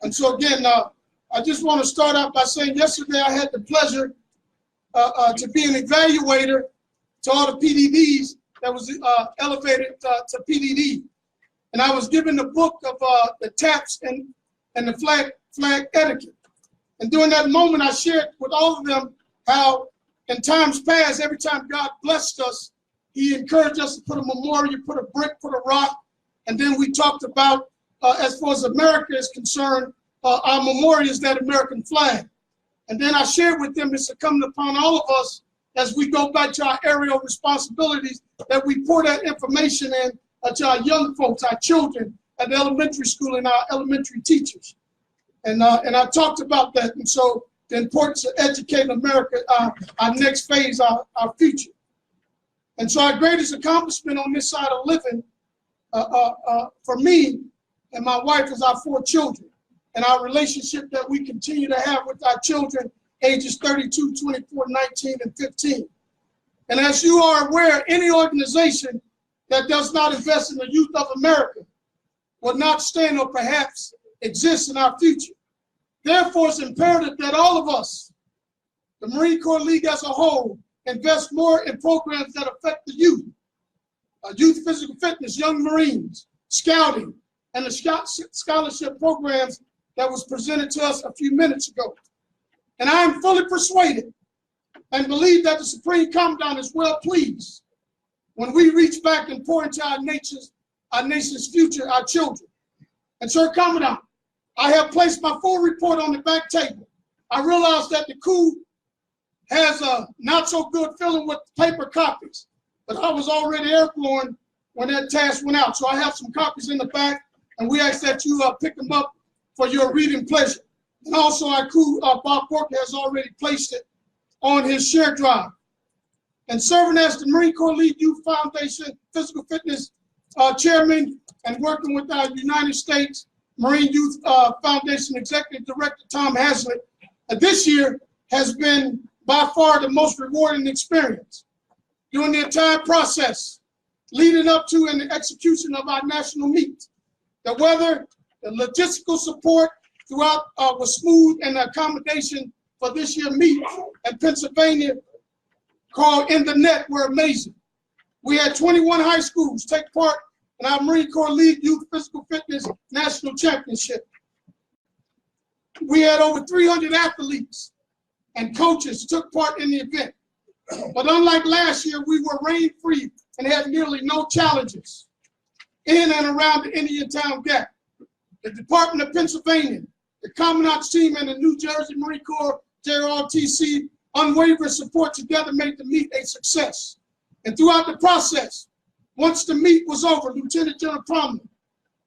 And so again, I just want to start out by saying yesterday I had the pleasure to be an evaluator to all the PDDs that was elevated to PDD. And I was given the book of the taps and the flag etiquette. And during that moment, I shared with all of them how in times past, every time God blessed us, he encouraged us to put a memorial, put a brick, put a rock. And then we talked about, as far as America is concerned, our memorial is that American flag. And then I shared with them it's incumbent upon all of us as we go back to our aerial responsibilities that we pour that information in to our young folks, our children at the elementary school and our elementary teachers. And I talked about that. And so the importance of educating America, our next phase, our future. And so our greatest accomplishment on this side of living for me and my wife is our 4 children and our relationship that we continue to have with our children ages 32, 24, 19, and 15. And as you are aware, any organization that does not invest in the youth of America will not stand or perhaps exist in our future. Therefore, it's imperative that all of us, the Marine Corps League as a whole, invest more in programs that affect the youth. Youth physical fitness, young Marines, scouting, and the scholarship programs that was presented to us a few minutes ago. And I am fully persuaded and believe that the Supreme Commandant is well pleased when we reach back and pour into our nation's future, our children. And Sir Commandant, I have placed my full report on the back table. I realize that the coup has a not so good feeling with paper copies, but I was already airborne when that task went out. So I have some copies in the back, and we ask that you pick them up for your reading pleasure. And also our coup, Bob Porker has already placed it on his share drive. And serving as the Marine Corps League Youth Foundation Physical Fitness Chairman and working with our United States Marine Youth Foundation Executive Director, Tom Hazlitt, this year has been by far the most rewarding experience. During the entire process, leading up to and the execution of our national meet, the weather, the logistical support throughout was smooth, and the accommodation for this year meet in Pennsylvania called In the Net were amazing. We had 21 high schools take part in our Marine Corps League Youth Physical Fitness National Championship. We had over 300 athletes and coaches took part in the event. But unlike last year, we were rain-free and had nearly no challenges in and around the Indiantown Gap. The Department of Pennsylvania, the Commandant's team, and the New Jersey Marine Corps JROTC unwavering support together made the meet a success. And throughout the process, once the meet was over, Lieutenant General Prominent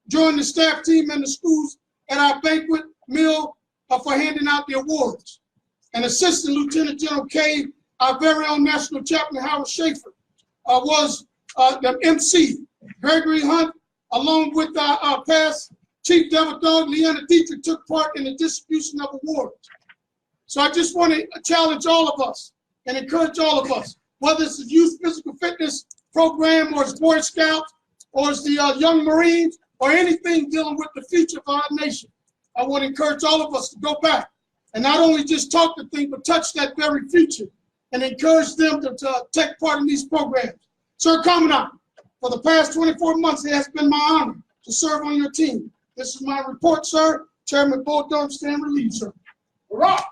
joined the staff team and the schools at our banquet meal for handing out the awards. And Assistant Lieutenant General K, our very own National Chaplain Howard Schaefer, was the MC. Gregory Hunt, along with our past Chief Devell Dog, Leanna Dietrich, took part in the distribution of awards. So I just want to challenge all of us and encourage all of us, whether it's the Youth Physical Fitness Program or it's Boy Scouts or it's the Young Marines or anything dealing with the future of our nation. I want to encourage all of us to go back and not only just talk the thing, but touch that very future and encourage them to take part in these programs. Sir Commandant, for the past 24 months, it has been my honor to serve on your team. This is my report, sir. Chairman Bull Durham, stand relieved, sir. Hurrah!